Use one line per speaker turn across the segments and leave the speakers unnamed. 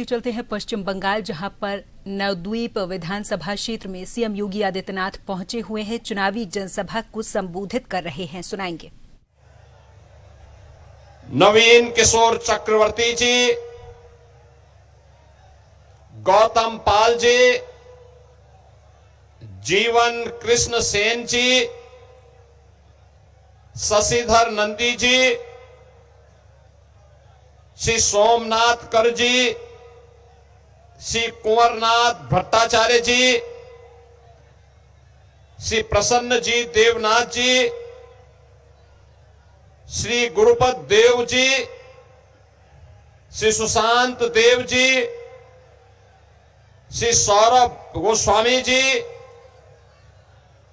चलते हैं पश्चिम बंगाल, जहां पर नवद्वीप विधानसभा क्षेत्र में सीएम योगी आदित्यनाथ पहुंचे हुए हैं। चुनावी जनसभा को संबोधित कर रहे हैं, सुनाएंगे।
नवीन किशोर चक्रवर्ती जी, गौतम पाल जी, जीवन कृष्ण सेन जी, शशिधर नंदी जी, श्री सोमनाथ कर जी, श्री कुंवरनाथ भट्टाचार्य जी, श्री प्रसन्न जी देवनाथ जी, श्री गुरुपद देव जी, श्री सुशांत देव जी, श्री सौरभ गोस्वामी जी,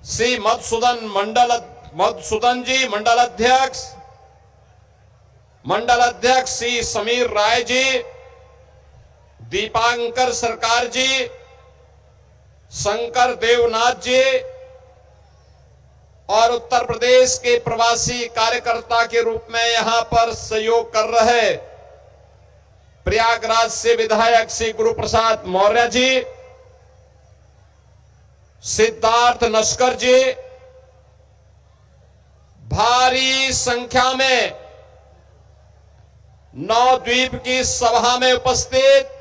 श्री मधुसूदन जी मंडल अध्यक्ष श्री समीर राय जी, दीपांकर सरकार जी, शंकर देवनाथ जी और उत्तर प्रदेश के प्रवासी कार्यकर्ता के रूप में यहां पर सहयोग कर रहे प्रयागराज से विधायक श्री गुरु प्रसाद मौर्य जी, सिद्धार्थ नस्कर जी, भारी संख्या में नवद्वीप की सभा में उपस्थित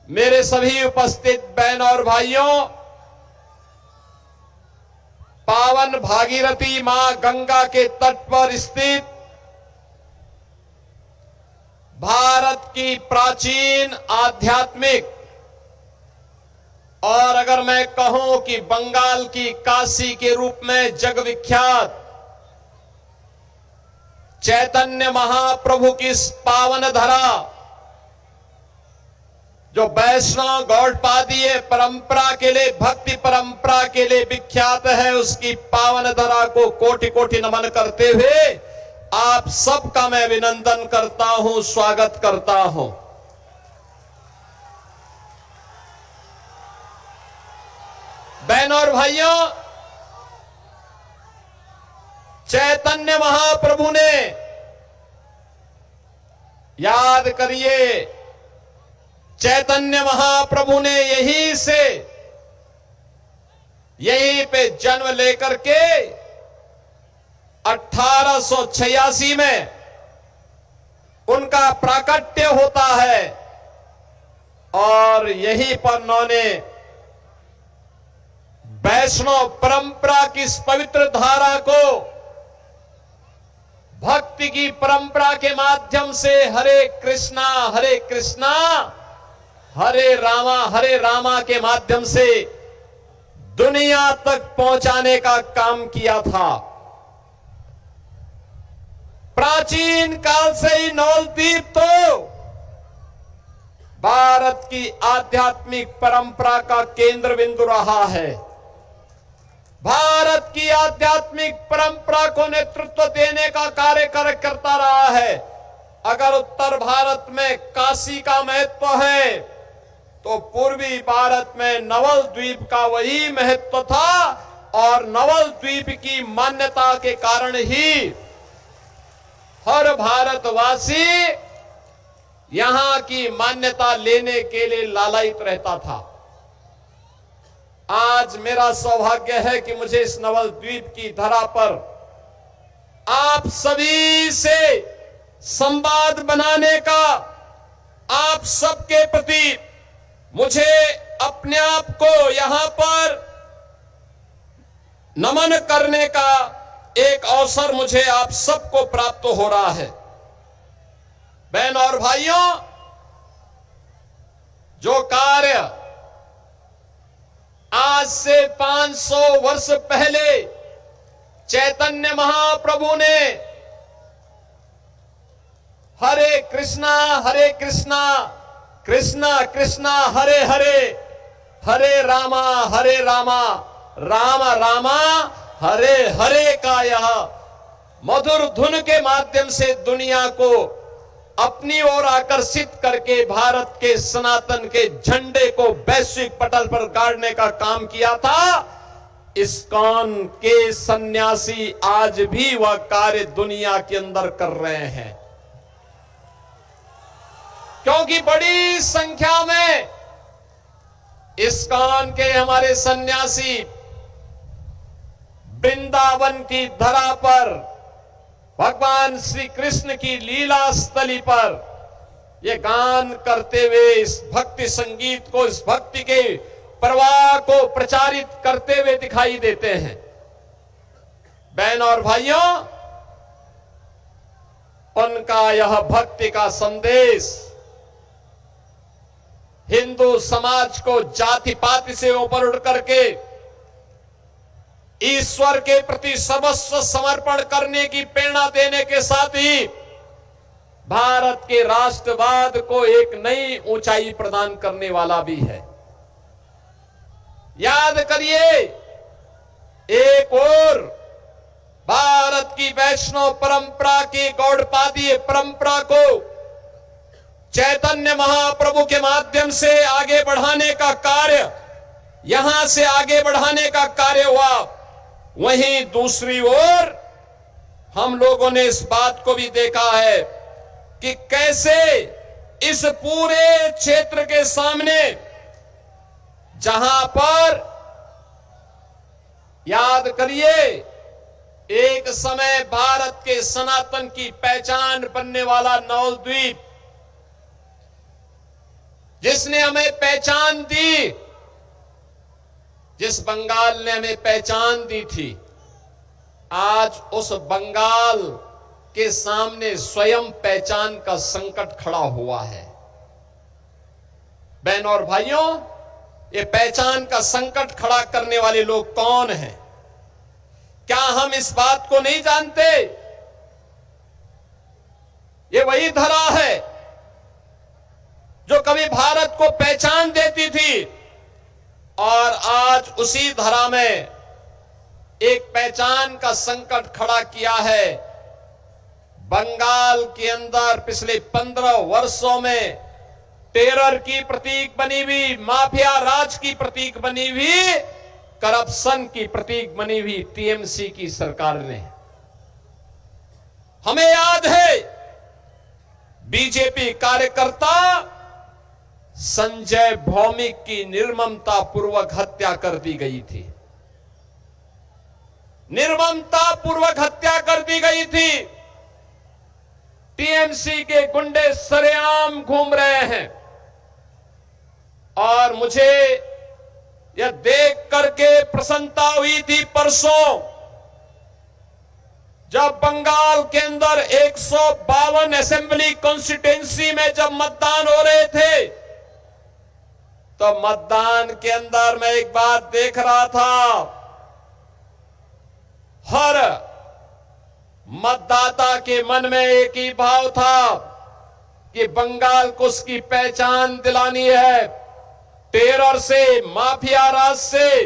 मेरे सभी उपस्थित बहन और भाइयों, पावन भागीरथी मां गंगा के तट पर स्थित भारत की प्राचीन आध्यात्मिक और अगर मैं कहूं कि बंगाल की काशी के रूप में जग विख्यात चैतन्य महाप्रभु की इस पावन धरा, जो वैष्णव गौड़पादीय परंपरा के लिए, भक्ति परंपरा के लिए विख्यात है, उसकी पावन धरा को कोटि कोटि नमन करते हुए आप सबका मैं अभिनंदन करता हूं, स्वागत करता हूं। बहनों और भाइयों, चैतन्य महाप्रभु ने, याद करिए, चैतन्य महाप्रभु ने यहीं पे जन्म लेकर के 1886 में उनका प्राकट्य होता है और यहीं पर उन्होंने वैष्णव परंपरा की इस पवित्र धारा को भक्ति की परंपरा के माध्यम से हरे कृष्णा हरे रामा के माध्यम से दुनिया तक पहुंचाने का काम किया था। प्राचीन काल से ही नवद्वीप तो भारत की आध्यात्मिक परंपरा का केंद्र बिंदु रहा है। भारत की आध्यात्मिक परंपरा को नेतृत्व देने का कार्य करता रहा है। अगर उत्तर भारत में काशी का महत्व है तो पूर्वी भारत में नवद्वीप का वही महत्व था और नवद्वीप की मान्यता के कारण ही हर भारतवासी यहां की मान्यता लेने के लिए लालायित रहता था। आज मेरा सौभाग्य है कि मुझे इस नवद्वीप की धरा पर आप सभी से संवाद बनाने का, आप सबके प्रति मुझे अपने आप को यहां पर नमन करने का एक अवसर मुझे आप सबको प्राप्त हो रहा है। बहन और भाइयों, जो कार्य आज से 500 वर्ष पहले चैतन्य महाप्रभु ने हरे कृष्णा कृष्णा कृष्णा हरे हरे, हरे रामा राम रामा हरे हरे का यह मधुर धुन के माध्यम से दुनिया को अपनी ओर आकर्षित करके भारत के सनातन के झंडे को वैश्विक पटल पर गाड़ने का काम किया था। इस्कॉन के सन्यासी आज भी वह कार्य दुनिया के अंदर कर रहे हैं। क्योंकि बड़ी संख्या में इस्कॉन के हमारे सन्यासी वृंदावन की धरा पर भगवान श्री कृष्ण की लीला स्थली पर ये गान करते हुए इस भक्ति संगीत को, इस भक्ति के प्रवाह को प्रचारित करते हुए दिखाई देते हैं। बहन और भाइयों, उनका यह भक्ति का संदेश हिंदू समाज को जाति पाति से ऊपर उठ करके ईश्वर के प्रति सर्वस्व समर्पण करने की प्रेरणा देने के साथ ही भारत के राष्ट्रवाद को एक नई ऊंचाई प्रदान करने वाला भी है। याद करिए, एक और भारत की वैष्णव परंपरा की गौड़पादीय परंपरा को चैतन्य महाप्रभु के माध्यम से आगे बढ़ाने का कार्य, यहां से आगे बढ़ाने का कार्य हुआ। वहीं दूसरी ओर हम लोगों ने इस बात को भी देखा है कि कैसे इस पूरे क्षेत्र के सामने, जहां पर याद करिए एक समय भारत के सनातन की पहचान बनने वाला नवद्वीप, जिसने हमें पहचान दी, जिस बंगाल ने हमें पहचान दी थी, आज उस बंगाल के सामने स्वयं पहचान का संकट खड़ा हुआ है। बहन और भाइयों, ये पहचान का संकट खड़ा करने वाले लोग कौन हैं? क्या हम इस बात को नहीं जानते? ये वही धरा है जो कभी भारत को पहचान देती थी और आज उसी धरा में एक पहचान का संकट खड़ा किया है। बंगाल के अंदर पिछले 15 वर्षों में टेरर की प्रतीक बनी हुई, माफिया राज की प्रतीक बनी हुई, करप्शन की प्रतीक बनी हुई टीएमसी की सरकार ने, हमें याद है बीजेपी कार्यकर्ता संजय भौमिक की निर्ममता पूर्वक हत्या कर दी गई थी। निर्ममता पूर्वक हत्या कर दी गई थी। टीएमसी के गुंडे सरेआम घूम रहे हैं और मुझे यह देख करके प्रसन्नता हुई थी परसों, जब बंगाल के अंदर 152 असेंबली कॉन्स्टिट्यूंसी में जब मतदान हो रहे थे, तो मतदान के अंदर मैं एक बात देख रहा था, हर मतदाता के मन में एक ही भाव था कि बंगाल को उसकी पहचान दिलानी है। टेरर से, माफिया राज से,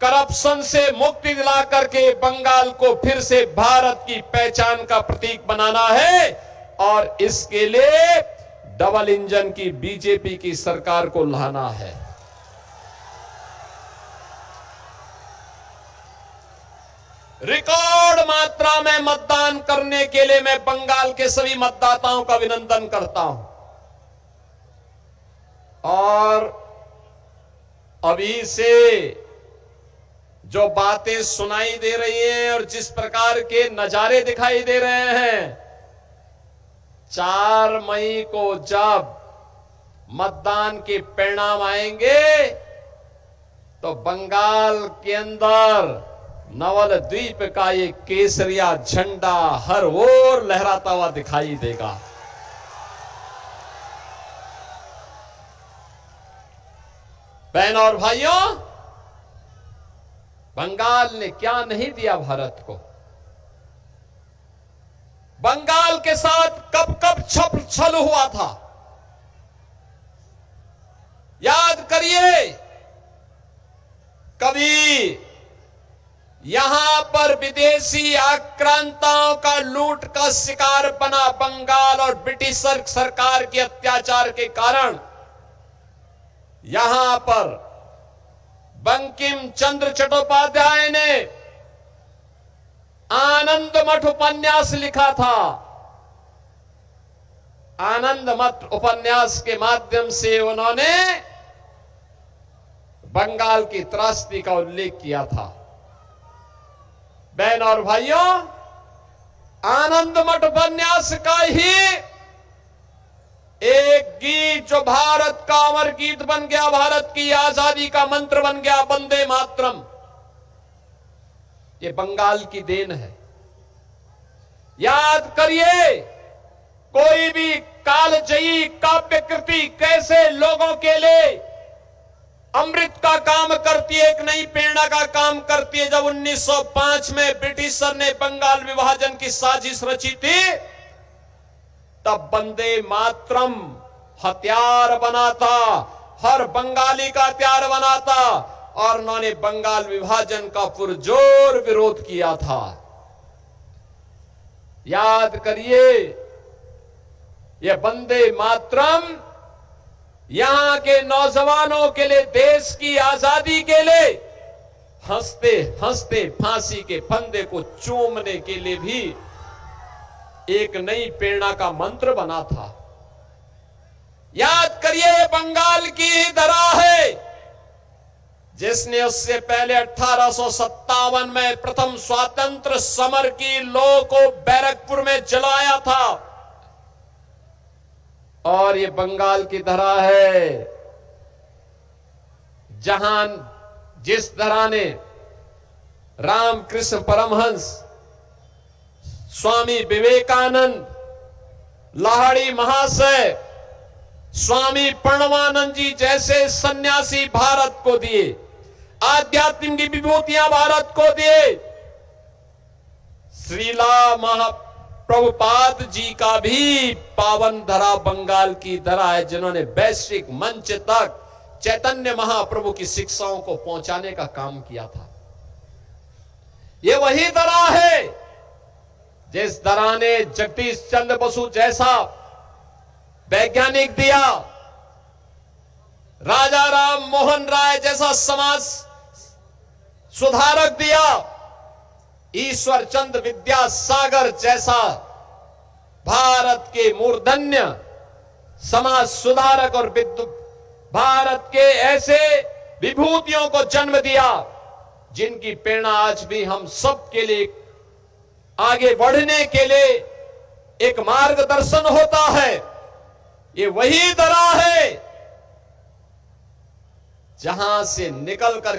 करप्शन से मुक्ति दिला करके बंगाल को फिर से भारत की पहचान का प्रतीक बनाना है और इसके लिए डबल इंजन की बीजेपी की सरकार को लाना है। रिकॉर्ड मात्रा में मतदान करने के लिए मैं बंगाल के सभी मतदाताओं का अभिनंदन करता हूं और अभी से जो बातें सुनाई दे रही हैं और जिस प्रकार के नजारे दिखाई दे रहे हैं, 4 मई को जब मतदान के परिणाम आएंगे तो बंगाल के अंदर नवद्वीप का ये केसरिया झंडा हर ओर लहराता हुआ दिखाई देगा। बहन और भाइयों, बंगाल ने क्या नहीं दिया भारत को? बंगाल के साथ कब कब छल हुआ था, याद करिए। कभी यहां पर विदेशी आक्रांताओं का लूट का शिकार बना बंगाल और ब्रिटिश सरकार के अत्याचार के कारण यहां पर बंकिम चंद्र चट्टोपाध्याय ने आनंद मठ उपन्यास लिखा था। आनंद मठ उपन्यास के माध्यम से उन्होंने बंगाल की त्रासदी का उल्लेख किया था। बहन और भाइयों, आनंद मठ उपन्यास का ही एक गीत जो भारत का अमर गीत बन गया, भारत की आजादी का मंत्र बन गया, वंदे मातरम, ये बंगाल की देन है। याद करिए, कोई भी कालजयी काव्य कृति कैसे लोगों के लिए अमृत का काम करती है, एक नई प्रेरणा का काम करती है। जब 1905 में ब्रिटिशर ने बंगाल विभाजन की साजिश रची थी, तब वंदे मातरम हथियार बना था, हर बंगाली का हथियार बना था, और उन्होंने बंगाल विभाजन का पुरजोर विरोध किया था। याद करिए, यह वंदे मातरम यहां के नौजवानों के लिए, देश की आजादी के लिए हंसते हंसते फांसी के फंदे को चूमने के लिए भी एक नई प्रेरणा का मंत्र बना था। याद करिए, बंगाल की ही धरा है जिसने उससे पहले 1857 में प्रथम स्वातंत्र समर की लौ को बैरकपुर में जलाया था। और ये बंगाल की धरा है जहां जिस धरा ने रामकृष्ण परमहंस, स्वामी विवेकानंद, लाहिड़ी महाशय, स्वामी प्रणवानंद जी जैसे सन्यासी भारत को दिए, आध्यात्मिक विभूतियां भारत को दिए, श्रीला महाप्रभुपाद जी का भी पावन धरा बंगाल की धरा है, जिन्होंने वैश्विक मंच तक चैतन्य महाप्रभु की शिक्षाओं को पहुंचाने का काम किया था। ये वही धरा है जिस धरा ने जगदीश चंद्र बसु जैसा वैज्ञानिक दिया, राजा राम मोहन राय जैसा समाज सुधारक दिया, ईश्वर चंद्र विद्यासागर जैसा भारत के मूर्धन्य समाज सुधारक और भारत के ऐसे विभूतियों को जन्म दिया, जिनकी प्रेरणा आज भी हम सब के लिए आगे बढ़ने के लिए एक मार्गदर्शन होता है। ये वही धरा है जहां से निकलकर